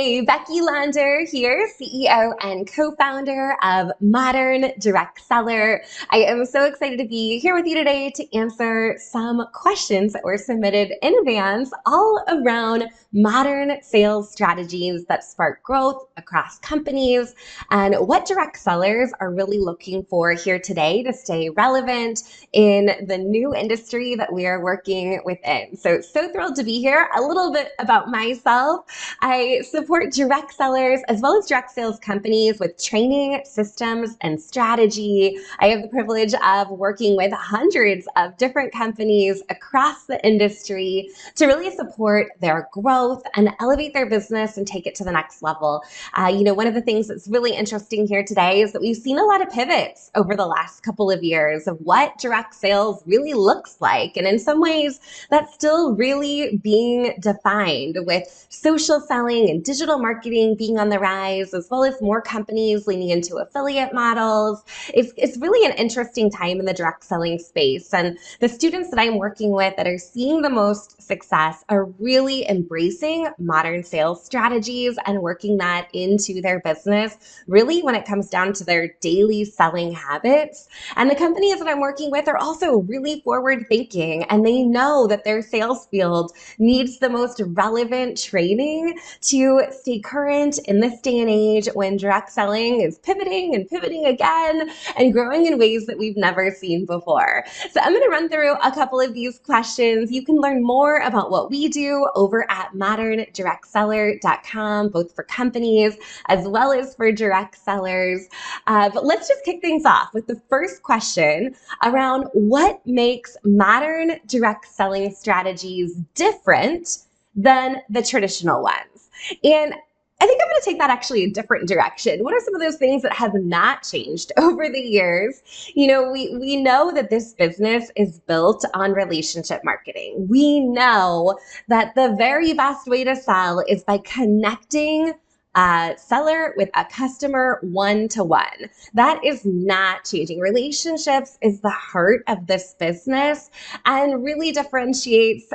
Hey, Becky Launder here, CEO and co-founder of Modern Direct Seller. I am so excited to be here with you today to answer some questions that were submitted in advance all around modern sales strategies that spark growth across companies and what direct sellers are really looking for here today to stay relevant in the new industry that we are working within. So thrilled to be here. A little bit about myself. I support direct sellers as well as direct sales companies with training, systems, and strategy. I have the privilege of working with hundreds of different companies across the industry to really support their growth and elevate their business and take it to the next level. One of the things that's really interesting here today is that we've seen a lot of pivots over the last couple of years of what direct sales really looks like. And in some ways, that's still really being defined with social selling and digital marketing being on the rise, as well as more companies leaning into affiliate models. It's really an interesting time in the direct selling space. And the students that I'm working with that are seeing the most success are really embracing modern sales strategies and working that into their business, really when it comes down to their daily selling habits. And the companies that I'm working with are also really forward thinking, and they know that their sales field needs the most relevant training to stay current in this day and age when direct selling is pivoting and pivoting again and growing in ways that we've never seen before. So I'm going to run through a couple of these questions. You can learn more about what we do over at moderndirectseller.com, both for companies as well as for direct sellers. But let's just kick things off with the first question around what makes modern direct selling strategies different than the traditional ones. And I think I'm going to take that actually a different direction. What are some of those things that have not changed over the years? We know that this business is built on relationship marketing. We know that the very best way to sell is by connecting a seller with a customer one-to-one. That is not changing. Relationships is the heart of this business and really differentiates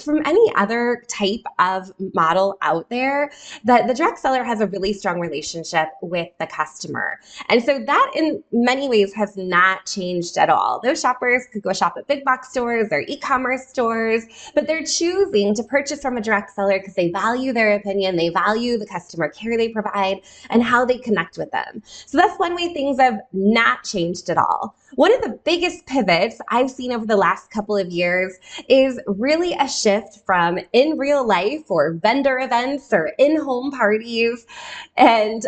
from any other type of model out there. That the direct seller has a really strong relationship with the customer. And so that in many ways has not changed at all. Those shoppers could go shop at big box stores or e-commerce stores, but they're choosing to purchase from a direct seller because they value their opinion, they value the customer care they provide, and how they connect with them. So that's one way things have not changed at all. One of the biggest pivots I've seen over the last couple of years is really a shift from in real life or vendor events or in-home parties and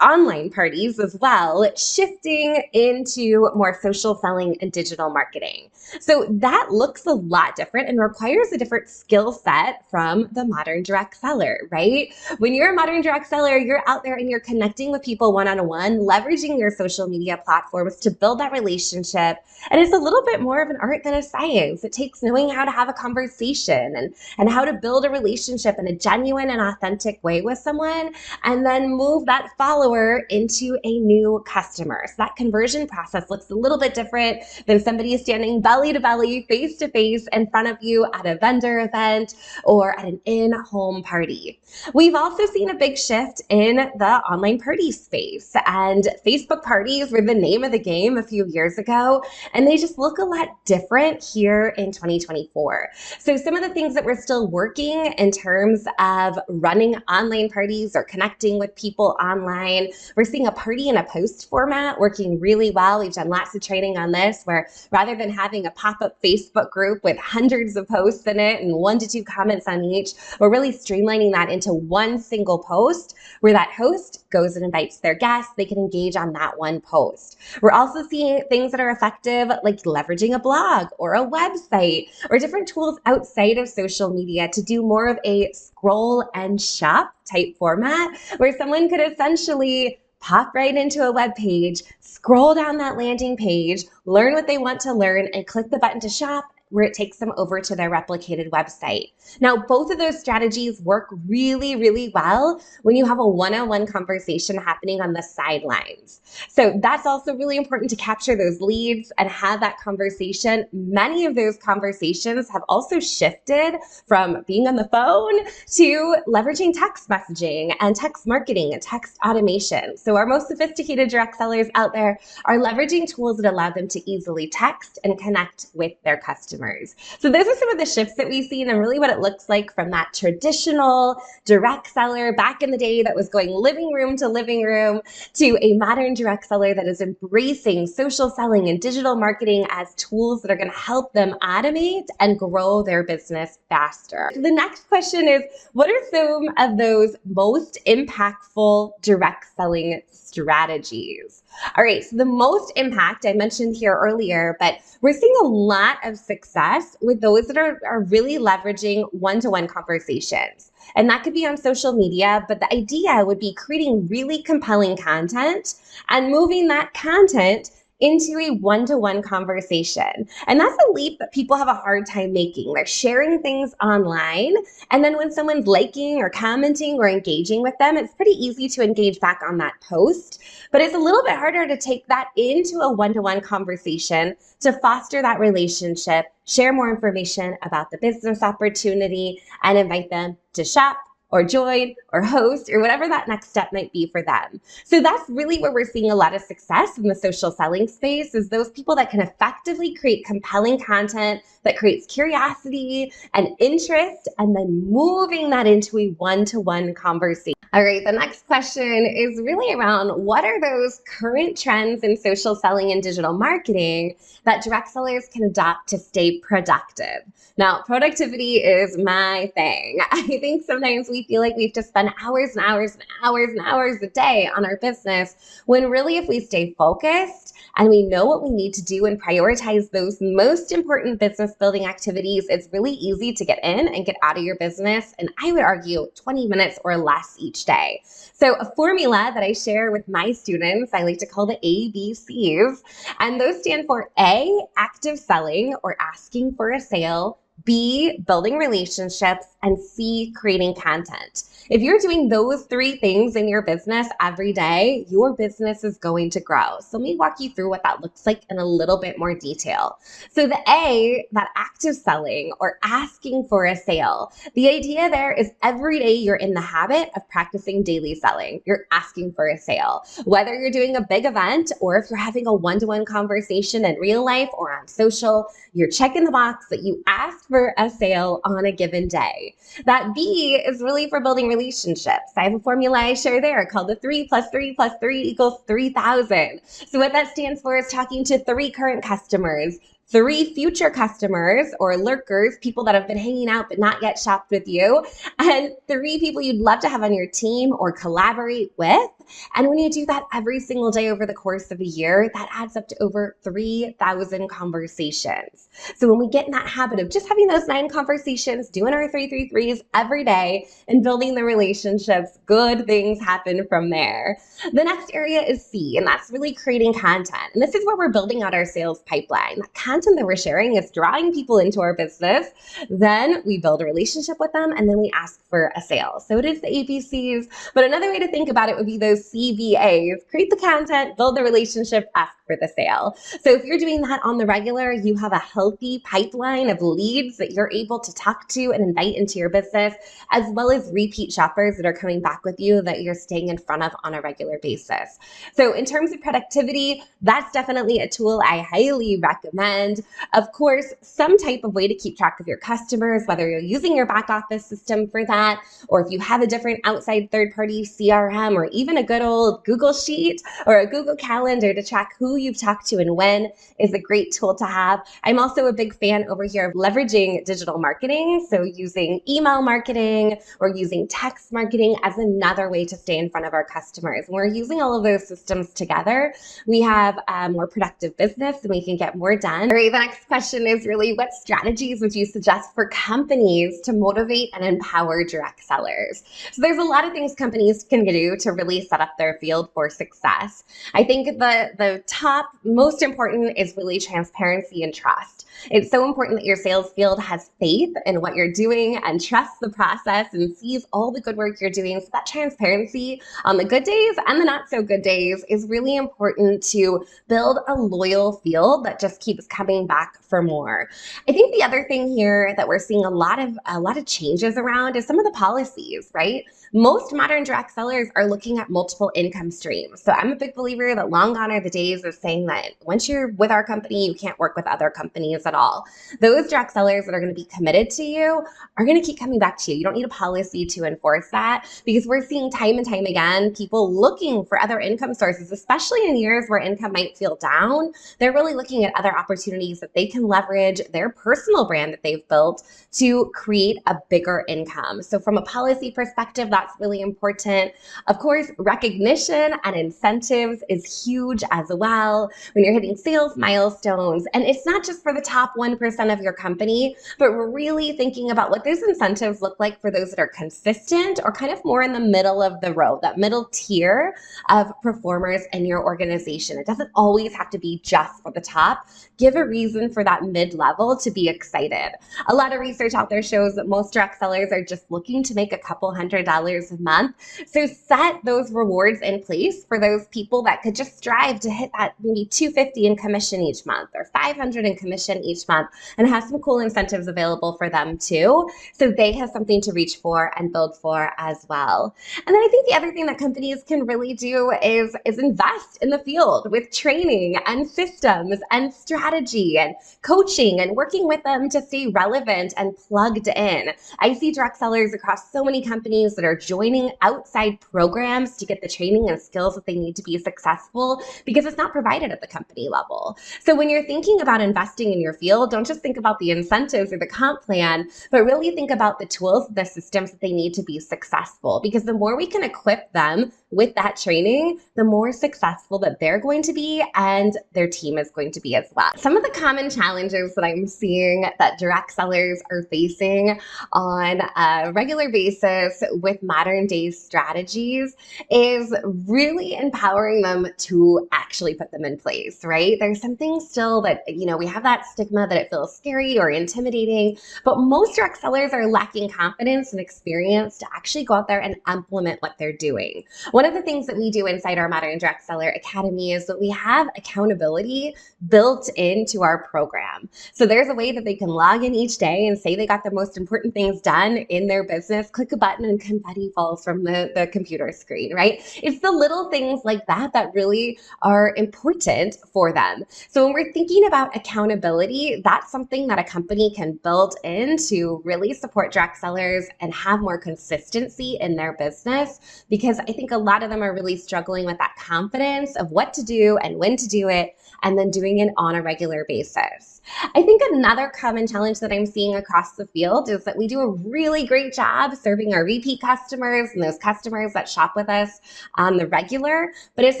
online parties as well, shifting into more social selling and digital marketing. So that looks a lot different and requires a different skill set from the modern direct seller, right? When you're a modern direct seller, you're out there and you're connecting with people one-on-one, leveraging your social media platforms to build that relationship. And it's a little bit more of an art than a science. It takes knowing how to have a conversation and how to build a relationship in a genuine and authentic way with someone, and then move that follower into a new customer. So that conversion process looks a little bit different than somebody standing belly to belly, face to face in front of you at a vendor event or at an in-home party. We've also seen a big shift in the online party space, and Facebook parties were the name of the game a few years ago, and they just look a lot different here in 2024. So some of the things that we're still working in terms of running online parties or connecting with people online, we're seeing a party and a post format working really well. We've done lots of training on this, where rather than having a pop-up Facebook group with hundreds of posts in it and 1 to 2 comments on each, we're really streamlining that into one single post where that host goes and invites their guests. They can engage on that one post. We're also seeing things that are effective, like leveraging a blog or a website or different tools outside of social media to do more of a scroll and shop type format, where someone could essentially pop right into a web page, scroll down that landing page, learn what they want to learn, and click the button to shop where it takes them over to their replicated website. Now, both of those strategies work really, really well when you have a one-on-one conversation happening on the sidelines. So that's also really important to capture those leads and have that conversation. Many of those conversations have also shifted from being on the phone to leveraging text messaging and text marketing and text automation. So our most sophisticated direct sellers out there are leveraging tools that allow them to easily text and connect with their customers. So those are some of the shifts that we've seen and really what it looks like from that traditional direct seller back in the day that was going living room to living room to a modern direct seller that is embracing social selling and digital marketing as tools that are going to help them automate and grow their business faster. The next question is, what are some of those most impactful direct selling strategies? All right, so the most impact I mentioned here earlier, but we're seeing a lot of success with those that are really leveraging one-to-one conversations. And that could be on social media, but the idea would be creating really compelling content and moving that content into a one-to-one conversation. And that's a leap that people have a hard time making. They're sharing things online, and then when someone's liking or commenting or engaging with them, it's pretty easy to engage back on that post. But it's a little bit harder to take that into a one-to-one conversation to foster that relationship, share more information about the business opportunity, and invite them to shop or join or host or whatever that next step might be for them. So that's really where we're seeing a lot of success in the social selling space, is those people that can effectively create compelling content that creates curiosity and interest, and then moving that into a one-to-one conversation. All right, the next question is really around what are those current trends in social selling and digital marketing that direct sellers can adopt to stay productive? Now, productivity is my thing. I think sometimes we feel like we have to spend hours and hours and hours and hours a day on our business, when really if we stay focused and we know what we need to do and prioritize those most important business building activities, it's really easy to get in and get out of your business. And I would argue 20 minutes or less each day. So a formula that I share with my students, I like to call the ABCs, and those stand for A, active selling or asking for a sale, B, building relationships, and C, creating content. If you're doing those three things in your business every day, your business is going to grow. So let me walk you through what that looks like in a little bit more detail. So the A, that active selling or asking for a sale, the idea there is every day you're in the habit of practicing daily selling. You're asking for a sale. Whether you're doing a big event or if you're having a one-to-one conversation in real life or on social, you're checking the box that you asked for a sale on a given day. That B is really for building relationships. I have a formula I share there called the 3 + 3 + 3 equals 3,000. So what that stands for is talking to 3 current customers, 3 future customers or lurkers, people that have been hanging out but not yet shopped with you, and 3 people you'd love to have on your team or collaborate with. And when you do that every single day over the course of a year, that adds up to over 3,000 conversations. So when we get in that habit of just having those 9 conversations, doing our 3 every day and building the relationships, good things happen from there. The next area is C, and that's really creating content. And this is where we're building out our sales pipeline. The content that we're sharing is drawing people into our business. Then we build a relationship with them, and then we ask for a sale. So it is the ABCs, but another way to think about it would be those CBAs: create the content, build the relationship, ask for the sale. So if you're doing that on the regular, you have a healthy pipeline of leads that you're able to talk to and invite into your business, as well as repeat shoppers that are coming back with you that you're staying in front of on a regular basis. So in terms of productivity, that's definitely a tool I highly recommend. Of course, some type of way to keep track of your customers, whether you're using your back office system for that, or if you have a different outside third-party CRM, or even a good old Google Sheet or a Google Calendar to track who you've talked to and when, is a great tool to have. I'm also a big fan over here of leveraging digital marketing, so using email marketing or using text marketing as another way to stay in front of our customers. When we're using all of those systems together, we have a more productive business and we can get more done. All right, the next question is really, what strategies would you suggest for companies to motivate and empower direct sellers? So there's a lot of things companies can do to really set up their field for success. I think the top most important is really transparency and trust. It's so important that your sales field has faith in what you're doing and trusts the process and sees all the good work you're doing. So that transparency on the good days and the not so good days is really important to build a loyal field that just keeps coming back for more. I think the other thing here that we're seeing a lot of changes around is some of the policies, right? Most modern direct sellers are looking at multiple income streams. So I'm a big believer that long gone are the days of saying that once you're with our company, you can't work with other companies at all. Those direct sellers that are going to be committed to you are going to keep coming back to you. You don't need a policy to enforce that, because we're seeing time and time again people looking for other income sources, especially in years where income might feel down. They're really looking at other opportunities that they can leverage their personal brand that they've built to create a bigger income. So from a policy perspective, that's really important. Of course, recognition and incentives is huge as well when you're hitting sales milestones. And it's not just for the top 1% of your company, but we're really thinking about what those incentives look like for those that are consistent or kind of more in the middle of the road, that middle tier of performers in your organization. It doesn't always have to be just for the top. Give a reason for that mid-level to be excited. A lot of research out there shows that most direct sellers are just looking to make a couple $100s a month. So set those rewards in place for those people that could just strive to hit that maybe $250 in commission each month or $500 in commission each month, and have some cool incentives available for them too, so they have something to reach for and build for as well. And then I think the other thing that companies can really do is invest in the field with training and systems and strategy and coaching and working with them to stay relevant and plugged in. I see direct sellers across so many companies that are joining outside programs to get the training and skills that they need to be successful, because it's not provided at the company level. So when you're thinking about investing in your field, don't just think about the incentives or the comp plan, but really think about the tools, the systems that they need to be successful, because the more we can equip them with that training, the more successful that they're going to be and their team is going to be as well. Some of the common challenges that I'm seeing that direct sellers are facing on a regular basis with modern day strategies is really empowering them to actually put them in place, right? There's something still that, we have that stigma that it feels scary or intimidating, but most direct sellers are lacking confidence and experience to actually go out there and implement what they're doing. One of the things that we do inside our Modern Direct Seller Academy is that we have accountability built into our program. So there's a way that they can log in each day and say they got the most important things done in their business, click a button and confetti falls from the computer screen, right? It's the little things like that that really are important for them. So when we're thinking about accountability, that's something that a company can build in to really support direct sellers and have more consistency in their business, because I think a lot of them are really struggling with that confidence of what to do and when to do it, and then doing it on a regular basis. I think another common challenge that I'm seeing across the field is that we do a really great job serving our repeat customers and those customers that shop with us on the regular, but it's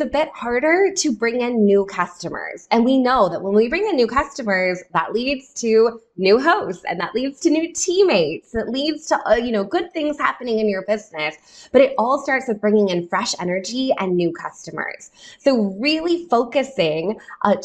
a bit harder to bring in new customers. And we know that when we bring in new customers, that leads to new hosts, and that leads to new teammates. That leads to good things happening in your business. But it all starts with bringing in fresh energy and new customers. So really focusing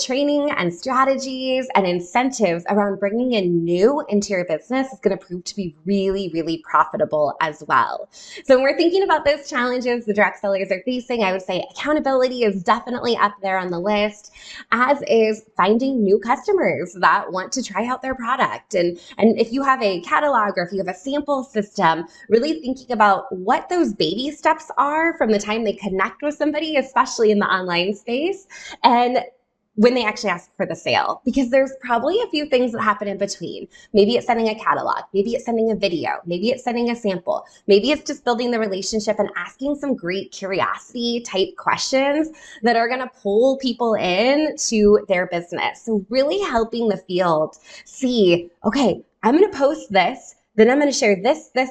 training and strategies and incentives around bringing in new into your business is going to prove to be really, really profitable as well. So when we're thinking about those challenges the direct sellers are facing, I would say accountability is definitely up there on the list, as is finding new customers that want to try out their product. And if you have a catalog or if you have a sample system, really thinking about what those baby steps are from the time they connect with somebody, especially in the online space, and when they actually ask for the sale, because there's probably a few things that happen in between. Maybe it's sending a catalog, maybe it's sending a video, maybe it's sending a sample, maybe it's just building the relationship and asking some great curiosity type questions that are going to pull people in to their business. So really helping the field see, okay, I'm going to post this, then I'm going to share this, and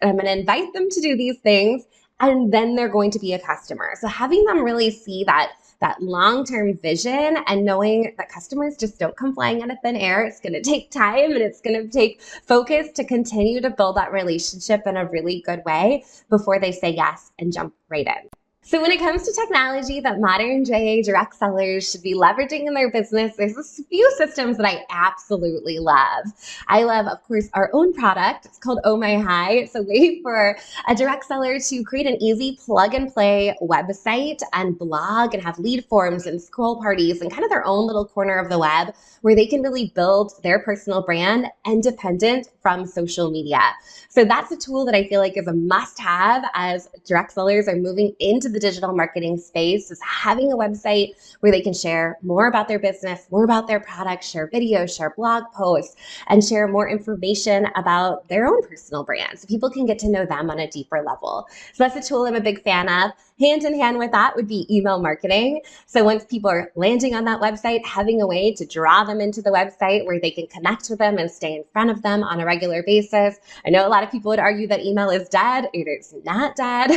I'm going to invite them to do these things, and then they're going to be a customer. So having them really see that that long-term vision, and knowing that customers just don't come flying out of thin air. It's going to take time and it's going to take focus to continue to build that relationship in a really good way before they say yes and jump right in. So when it comes to technology that modern day direct sellers should be leveraging in their business, there's a few systems that I absolutely love. I love, of course, our own product. It's called Oh My Hi. It's a way for a direct seller to create an easy plug and play website and blog and have lead forms and scroll parties and kind of their own little corner of the web where they can really build their personal brand independent from social media. So that's a tool that I feel like is a must-have as direct sellers are moving into the digital marketing space, is having a website where they can share more about their business, more about their products, share videos, share blog posts, and share more information about their own personal brand so people can get to know them on a deeper level. So that's a tool I'm a big fan of. Hand in hand with that would be email marketing. So once people are landing on that website, having a way to draw them into the website where they can connect with them and stay in front of them on a regular basis. I know a lot of people would argue that email is dead. It is not dead.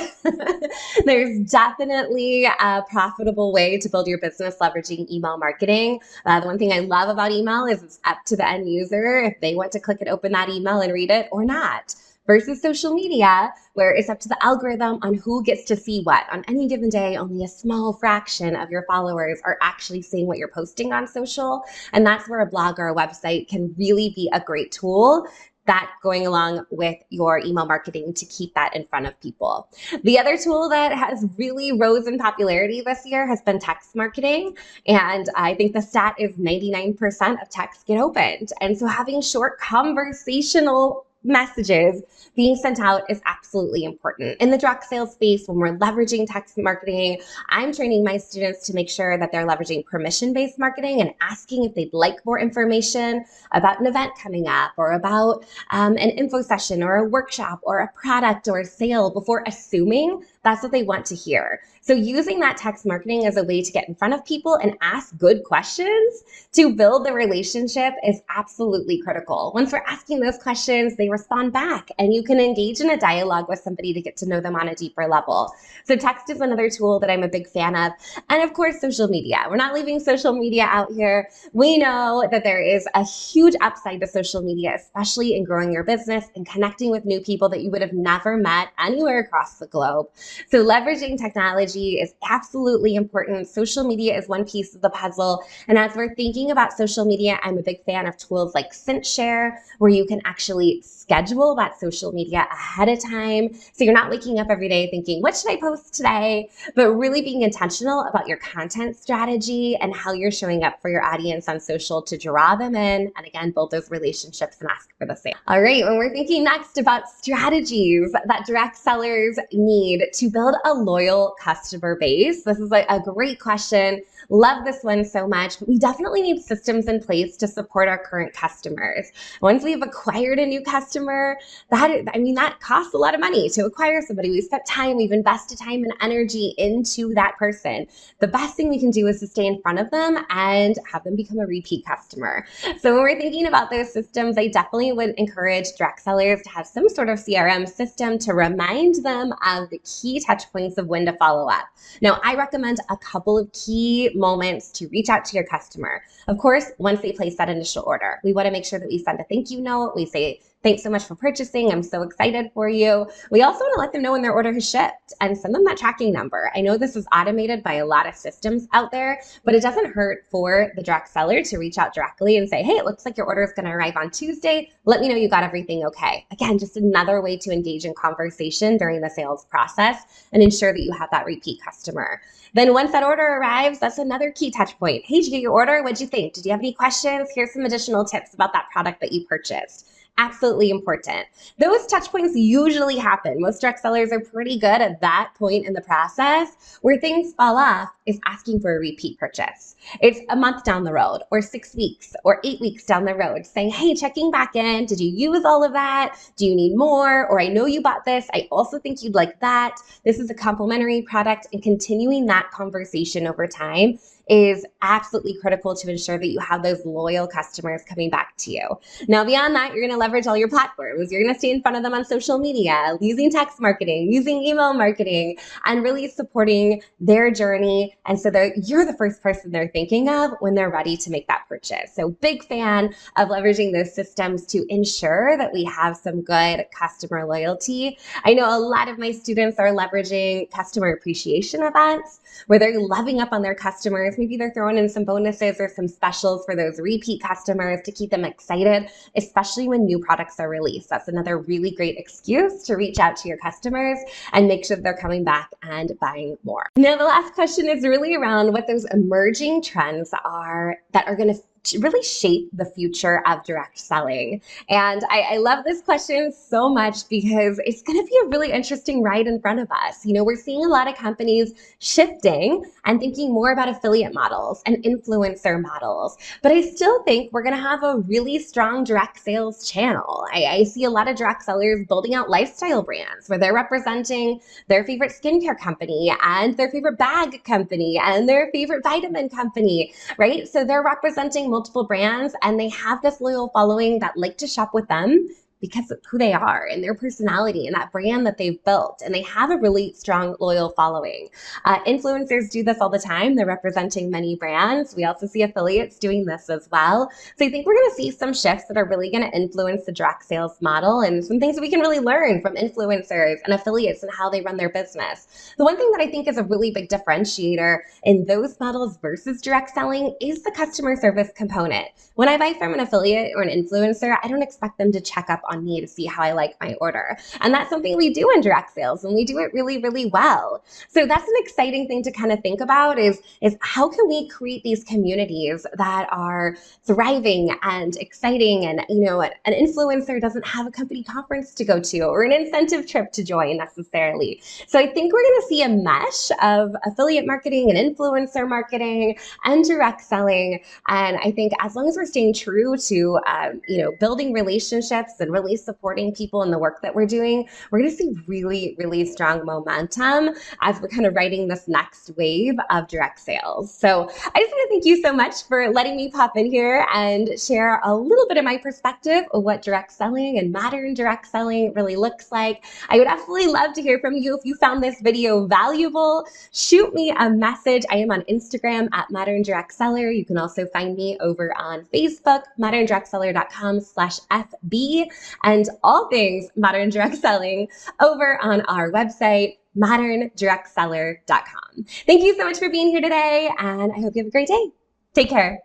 There's definitely a profitable way to build your business leveraging email marketing. The one thing I love about email is it's up to the end user if they want to click and open that email and read it or not. Versus social media, where it's up to the algorithm on who gets to see what. On any given day, only a small fraction of your followers are actually seeing what you're posting on social. And that's where a blog or a website can really be a great tool, that going along with your email marketing to keep that in front of people. The other tool that has really rose in popularity this year has been text marketing. And I think the stat is 99% of texts get opened. And so having short conversational messages being sent out is absolutely important. In the direct sales space, when we're leveraging text marketing, I'm training my students to make sure that they're leveraging permission-based marketing and asking if they'd like more information about an event coming up or about an info session or a workshop or a product or a sale before assuming that's what they want to hear. So using that text marketing as a way to get in front of people and ask good questions to build the relationship is absolutely critical. Once we're asking those questions, they respond back and you can engage in a dialogue with somebody to get to know them on a deeper level. So text is another tool that I'm a big fan of. And of course, social media. We're not leaving social media out here. We know that there is a huge upside to social media, especially in growing your business and connecting with new people that you would have never met anywhere across the globe. So leveraging technology is absolutely important. Social media is one piece of the puzzle. And as we're thinking about social media, I'm a big fan of tools like SynchShare, where you can actually schedule that social media ahead of time. So you're not waking up every day thinking, what should I post today? But really being intentional about your content strategy and how you're showing up for your audience on social to draw them in and again, build those relationships and ask for the same. All right, when we're thinking next about strategies that direct sellers need to build a loyal customer base, this is a great question. Love this one so much. We definitely need systems in place to support our current customers. Once we've acquired a new customer, that costs a lot of money to acquire somebody. We've spent time, we've invested time and energy into that person. The best thing we can do is to stay in front of them and have them become a repeat customer. So when we're thinking about those systems, I definitely would encourage direct sellers to have some sort of CRM system to remind them of the key touch points of when to follow up. Now, I recommend a couple of key moments to reach out to your customer. Of course, once they place that initial order, we want to make sure that we send a thank you note. We say, thanks so much for purchasing. I'm so excited for you. We also want to let them know when their order has shipped and send them that tracking number. I know this is automated by a lot of systems out there, but it doesn't hurt for the direct seller to reach out directly and say, hey, it looks like your order is going to arrive on Tuesday. Let me know you got everything okay. Again, just another way to engage in conversation during the sales process and ensure that you have that repeat customer. Then once that order arrives, that's another key touch point. Hey, did you get your order? What'd you think? Did you have any questions? Here's some additional tips about that product that you purchased. Absolutely important. Those touch points usually happen. Most direct sellers are pretty good at that point in the process. Where things fall off is asking for a repeat purchase. It's a month down the road or 6 weeks or 8 weeks down the road saying, hey, checking back in. Did you use all of that? Do you need more? Or I know you bought this. I also think you'd like that. This is a complimentary product, and continuing that conversation over time is absolutely critical to ensure that you have those loyal customers coming back to you. Now, beyond that, you're going to leverage all your platforms. You're going to stay in front of them on social media, using text marketing, using email marketing, and really supporting their journey And so you're the first person they're thinking of when they're ready to make that purchase. So big fan of leveraging those systems to ensure that we have some good customer loyalty. I know a lot of my students are leveraging customer appreciation events where they're loving up on their customers. Maybe they're throwing in some bonuses or some specials for those repeat customers to keep them excited, especially when new products are released. That's another really great excuse to reach out to your customers and make sure that they're coming back and buying more. Now, the last question is really around what those emerging trends are that are going to really shape the future of direct selling. And I love this question so much because it's going to be a really interesting ride in front of us. You know, we're seeing a lot of companies shifting and thinking more about affiliate models and influencer models. But I still think we're going to have a really strong direct sales channel. I see a lot of direct sellers building out lifestyle brands where they're representing their favorite skincare company and their favorite bag company and their favorite vitamin company, right? So they're representing multiple brands and they have this loyal following that like to shop with them because of who they are and their personality and that brand that they've built. And they have a really strong, loyal following. Influencers do this all the time. They're representing many brands. We also see affiliates doing this as well. So I think we're going to see some shifts that are really going to influence the direct sales model and some things that we can really learn from influencers and affiliates and how they run their business. The one thing that I think is a really big differentiator in those models versus direct selling is the customer service component. When I buy from an affiliate or an influencer, I don't expect them to check up on me to see how I like my order. And that's something we do in direct sales, and we do it really, really well. So that's an exciting thing to kind of think about is how can we create these communities that are thriving and exciting, and you know, an influencer doesn't have a company conference to go to or an incentive trip to join necessarily. So I think we're going to see a mesh of affiliate marketing and influencer marketing and direct selling. And I think as long as we're staying true to you know, building relationships and really supporting people in the work that we're doing, we're going to see really, really strong momentum as we're kind of riding this next wave of direct sales. So I just want to thank you so much for letting me pop in here and share a little bit of my perspective of what direct selling and modern direct selling really looks like. I would absolutely love to hear from you. If you found this video valuable, shoot me a message. I am on Instagram at Modern Direct Seller. You can also find me over on Facebook, moderndirectseller.com/FB, and all things modern direct selling over on our website, moderndirectseller.com. Thank you so much for being here today, and I hope you have a great day. Take care.